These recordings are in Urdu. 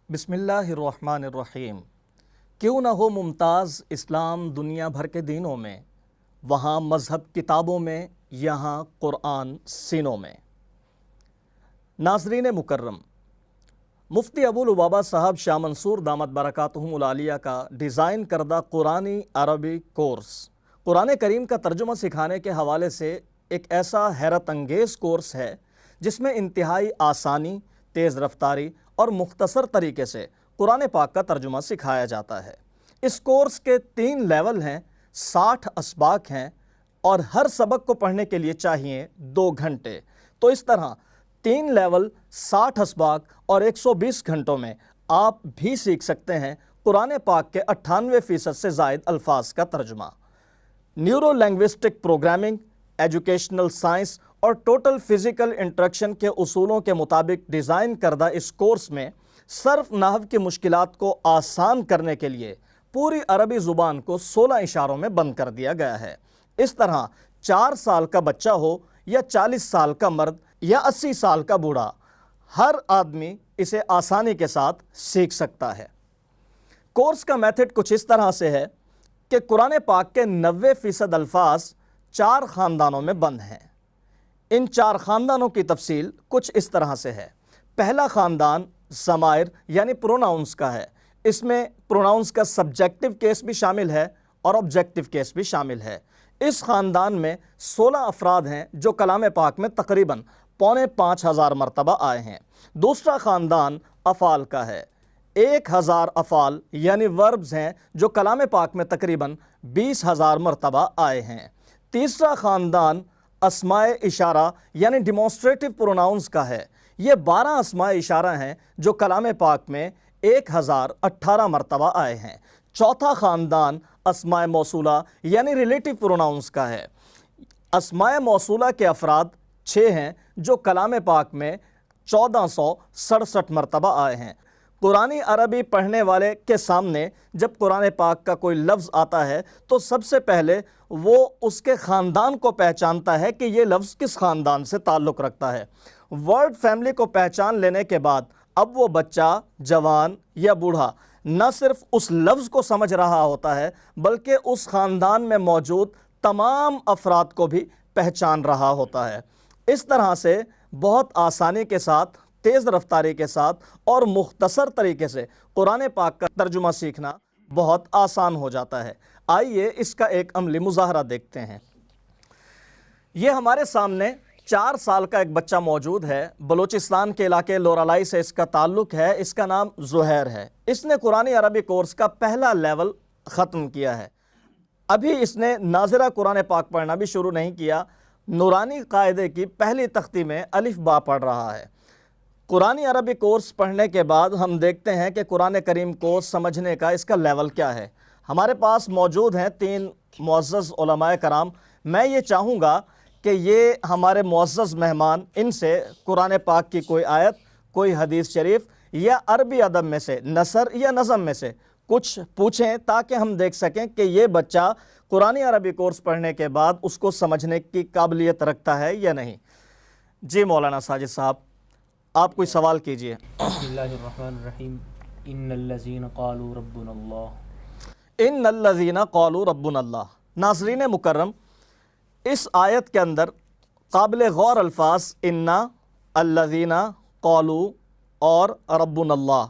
بسم اللہ الرحمن الرحیم۔ کیوں نہ ہو ممتاز اسلام دنیا بھر کے دینوں میں، وہاں مذہب کتابوں میں، یہاں قرآن سینوں میں۔ ناظرین مکرم، مفتی ابو لبابہ صاحب شاہ منصور دامت برکاتہم العالیہ کا ڈیزائن کردہ قرآنی عربی کورس قرآن کریم کا ترجمہ سکھانے کے حوالے سے ایک ایسا حیرت انگیز کورس ہے جس میں انتہائی آسانی، تیز رفتاری اور مختصر طریقے سے قرآن پاک کا ترجمہ سکھایا جاتا ہے۔ اس کورس کے 3 لیول ہیں، 60 اسباق ہیں اور ہر سبق کو پڑھنے کے لیے چاہیے 2 گھنٹے۔ تو اس طرح 3 لیول، 60 اسباق اور 120 گھنٹوں میں آپ بھی سیکھ سکتے ہیں قرآن پاک کے 98% سے زائد الفاظ کا ترجمہ۔ Neuro linguistic programming, educational science اور ٹوٹل فزیکل انٹریکشن کے اصولوں کے مطابق ڈیزائن کردہ اس کورس میں صرف نحو کی مشکلات کو آسان کرنے کے لیے پوری عربی زبان کو 16 اشاروں میں بند کر دیا گیا ہے۔ اس طرح 4 سال کا بچہ ہو یا 40 سال کا مرد یا 80 سال کا بوڑھا، ہر آدمی اسے آسانی کے ساتھ سیکھ سکتا ہے۔ کورس کا میتھڈ کچھ اس طرح سے ہے کہ قرآن پاک کے 90% الفاظ 4 خاندانوں میں بند ہیں۔ ان 4 خاندانوں کی تفصیل کچھ اس طرح سے ہے۔ پہلا خاندان ضمائر یعنی پروناؤنس کا ہے۔ اس میں پروناؤنس کا سبجیکٹو کیس بھی شامل ہے اور آبجیکٹو کیس بھی شامل ہے۔ اس خاندان میں 16 افراد ہیں جو کلام پاک میں تقریباً 4,500 مرتبہ آئے ہیں۔ دوسرا خاندان افعال کا ہے۔ 1000 افعال یعنی وربز ہیں جو کلام پاک میں تقریباً 20,000 مرتبہ آئے ہیں۔ تیسرا خاندان اسماء اشارہ یعنی ڈیمونسٹریٹو پروناؤنس کا ہے۔ یہ 12 اسماء اشارہ ہیں جو کلام پاک میں 1018 مرتبہ آئے ہیں۔ چوتھا خاندان اسماء موصولہ یعنی ریلیٹو پروناؤنس کا ہے۔ اسماء موصولہ کے افراد 6 ہیں جو کلام پاک میں 1467 مرتبہ آئے ہیں۔ قرآنی عربی پڑھنے والے کے سامنے جب قرآن پاک کا کوئی لفظ آتا ہے تو سب سے پہلے وہ اس کے خاندان کو پہچانتا ہے کہ یہ لفظ کس خاندان سے تعلق رکھتا ہے۔ ورڈ فیملی کو پہچان لینے کے بعد اب وہ بچہ، جوان یا بوڑھا نہ صرف اس لفظ کو سمجھ رہا ہوتا ہے بلکہ اس خاندان میں موجود تمام افراد کو بھی پہچان رہا ہوتا ہے۔ اس طرح سے بہت آسانی کے ساتھ، تیز رفتاری کے ساتھ اور مختصر طریقے سے قرآن پاک کا ترجمہ سیکھنا بہت آسان ہو جاتا ہے۔ آئیے اس کا ایک عملی مظاہرہ دیکھتے ہیں۔ یہ ہمارے سامنے 4 سال کا ایک بچہ موجود ہے۔ بلوچستان کے علاقے لورالائی سے اس کا تعلق ہے۔ اس کا نام زہیر ہے۔ اس نے قرآنی عربی کورس کا پہلا لیول ختم کیا ہے۔ ابھی اس نے ناظرہ قرآن پاک پڑھنا بھی شروع نہیں کیا۔ نورانی قاعدے کی پہلی تختی میں الف با پڑھ رہا ہے۔ قرآنی عربی کورس پڑھنے کے بعد ہم دیکھتے ہیں کہ قرآن کریم کو سمجھنے کا اس کا لیول کیا ہے۔ ہمارے پاس موجود ہیں 3 معزز علماء کرام۔ میں یہ چاہوں گا کہ یہ ہمارے معزز مہمان ان سے قرآن پاک کی کوئی آیت، کوئی حدیث شریف یا عربی ادب میں سے، نثر یا نظم میں سے کچھ پوچھیں تاکہ ہم دیکھ سکیں کہ یہ بچہ قرآنی عربی کورس پڑھنے کے بعد اس کو سمجھنے کی قابلیت رکھتا ہے یا نہیں۔ جی مولانا ساجد صاحب، آپ کوئی سوال کیجئے۔ بسم اللہ الرحمن الرحیم۔ ان الذین قالوا ربنا اللہ۔ ان الذین قالوا ربنا اللہ۔ ناظرین مکرم، اس آیت کے اندر قابل غور الفاظ انا، الذین قالوا اور ربنا اللہ۔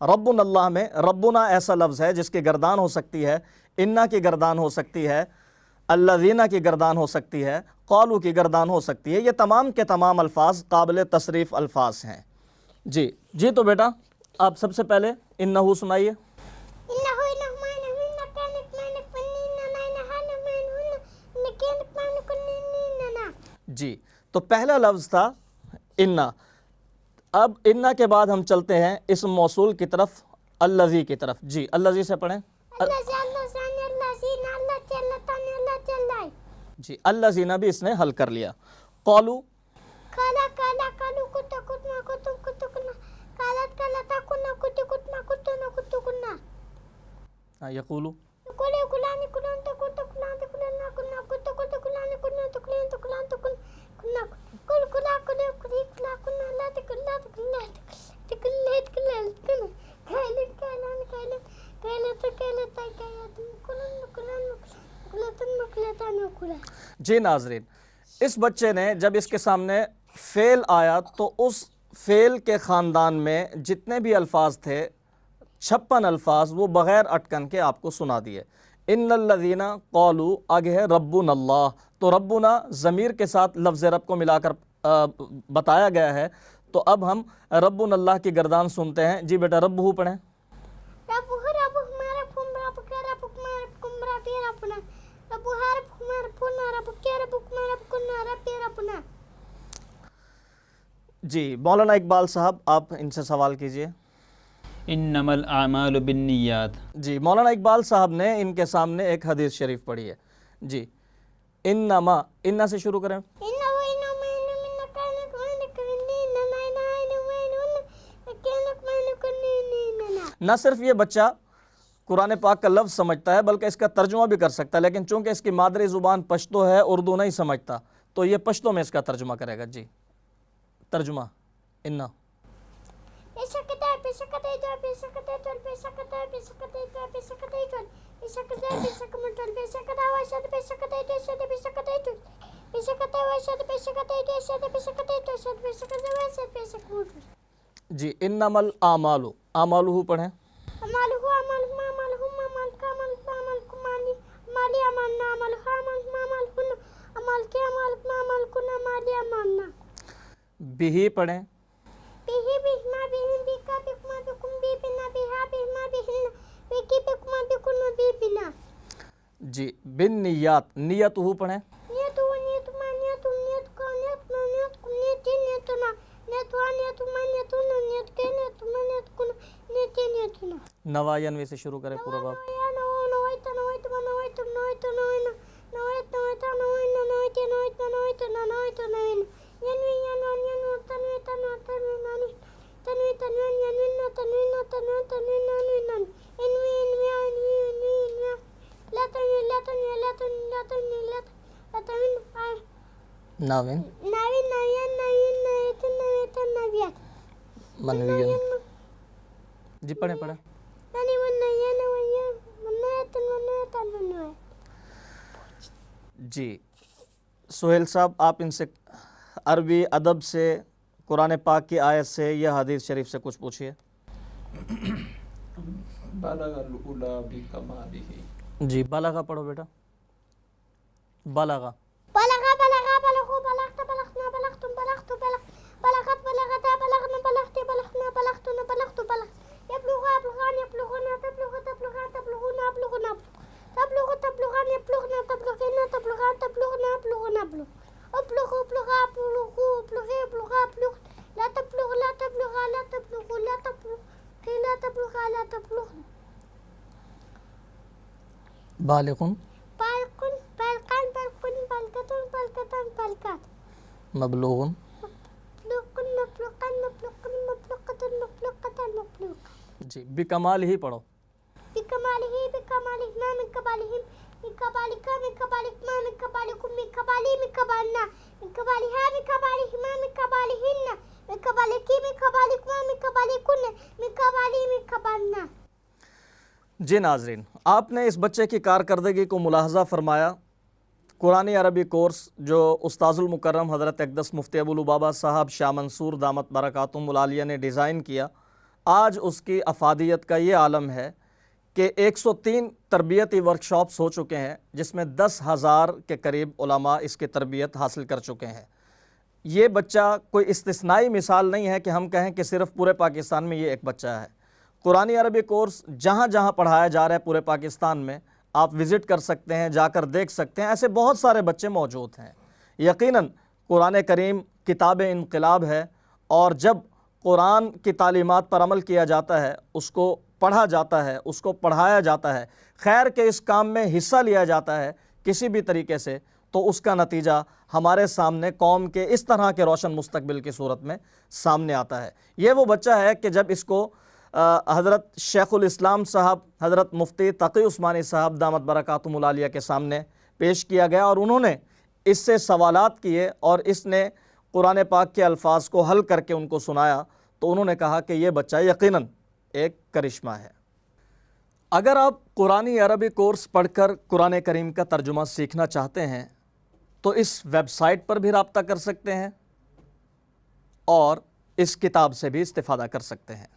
ربنا اللہ میں ربنا ایسا لفظ ہے جس کی گردان ہو سکتی ہے، انا کی گردان ہو سکتی ہے، الذین کی گردان ہو سکتی ہے، قالوا کی گردان ہو سکتی ہے۔ یہ تمام کے تمام الفاظ قابل تصریف الفاظ ہیں۔ جی تو بیٹا آپ سب سے پہلے انہو سنائیے۔ جی تو پہلا لفظ تھا انا۔ اب انا کے بعد ہم چلتے ہیں اسم موصول کی طرف، الذی کی طرف۔ جی الذی سے پڑھیں۔ جی الذین بھی اس نے حل کر لیا۔ قالو، یقولو، جی ناظرین، اس بچے نے جب اس کے سامنے فعل آیا تو اس فعل کے خاندان میں جتنے بھی الفاظ تھے 56 الفاظ وہ بغیر اٹکن کے آپ کو سنا دیے۔ ان الذین قالوا، آگے ہے ربنا اللہ، تو ربنا ضمیر کے ساتھ لفظ رب کو ملا کر بتایا گیا ہے، تو اب ہم ربنا اللہ کی گردان سنتے ہیں۔ جی بیٹا رب ہو پڑھیں۔ جی مولانا اقبال صاحب آپ ان سے سوال کیجئے۔ انما الاعمال بالنیات۔ جی مولانا اقبال صاحب نے ان کے سامنے ایک حدیث شریف پڑھی ہے۔ جی انما، انہ سے شروع کریں۔ نہ صرف یہ بچہ قرآن پاک کا لفظ سمجھتا ہے بلکہ اس کا ترجمہ بھی کر سکتا ہے، لیکن چونکہ اس کی مادری زبان پشتو ہے، اردو نہیں سمجھتا، تو یہ پشتو میں اس کا ترجمہ کرے گا۔ جی ترجمہ انہ۔ جی انما الاعمال، اعمالہ پڑھیں۔ بھی پڑھیں۔ جی بالنیات، نیتہ پڑھیں۔ نوا ینوی سے شروع کریں پورا باب۔ ناوین منوین۔ جی پڑھیں پڑھیں۔ جی سہیل صاحب آپ ان سے عربی ادب سے، قرآن پاک کی آیت سے یا حدیث شریف سے کچھ پوچھئے۔ بلغ الاولی بکمالہ۔ جی بلغہ پڑھو بیٹا۔ بلغہ۔ بالغن، مبلوغن، جی بکمال ہی پڑھو۔ جی ناظرین، آپ نے اس بچے کی کارکردگی کو ملاحظہ فرمایا۔ قرآنی عربی کورس جو استاذ المکرم حضرت اقدس مفتی ابولبابا صاحب شاہ منصور دامت برکاتہم العالیہ نے ڈیزائن کیا، آج اس کی افادیت کا یہ عالم ہے کہ 103 تربیتی ورکشاپس ہو چکے ہیں، جس میں 10,000 کے قریب علماء اس کی تربیت حاصل کر چکے ہیں۔ یہ بچہ کوئی استثنائی مثال نہیں ہے کہ ہم کہیں کہ صرف پورے پاکستان میں یہ ایک بچہ ہے۔ قرآنی عربی کورس جہاں جہاں پڑھایا جا رہا ہے پورے پاکستان میں، آپ وزٹ کر سکتے ہیں، جا کر دیکھ سکتے ہیں، ایسے بہت سارے بچے موجود ہیں۔ یقیناً قرآن کریم کتاب انقلاب ہے، اور جب قرآن کی تعلیمات پر عمل کیا جاتا ہے، اس کو پڑھا جاتا ہے، اس کو پڑھایا جاتا ہے، خیر کے اس کام میں حصہ لیا جاتا ہے کسی بھی طریقے سے، تو اس کا نتیجہ ہمارے سامنے قوم کے اس طرح کے روشن مستقبل کی صورت میں سامنے آتا ہے۔ یہ وہ بچہ ہے کہ جب اس کو حضرت شیخ الاسلام صاحب، حضرت مفتی تقی عثمانی صاحب دامت برکاتہم العالیہ کے سامنے پیش کیا گیا، اور انہوں نے اس سے سوالات کیے اور اس نے قرآن پاک کے الفاظ کو حل کر کے ان کو سنایا، تو انہوں نے کہا کہ یہ بچہ یقیناً ایک کرشمہ ہے۔ اگر آپ قرآنی عربی کورس پڑھ کر قرآن کریم کا ترجمہ سیکھنا چاہتے ہیں تو اس ویب سائٹ پر بھی رابطہ کر سکتے ہیں اور اس کتاب سے بھی استفادہ کر سکتے ہیں۔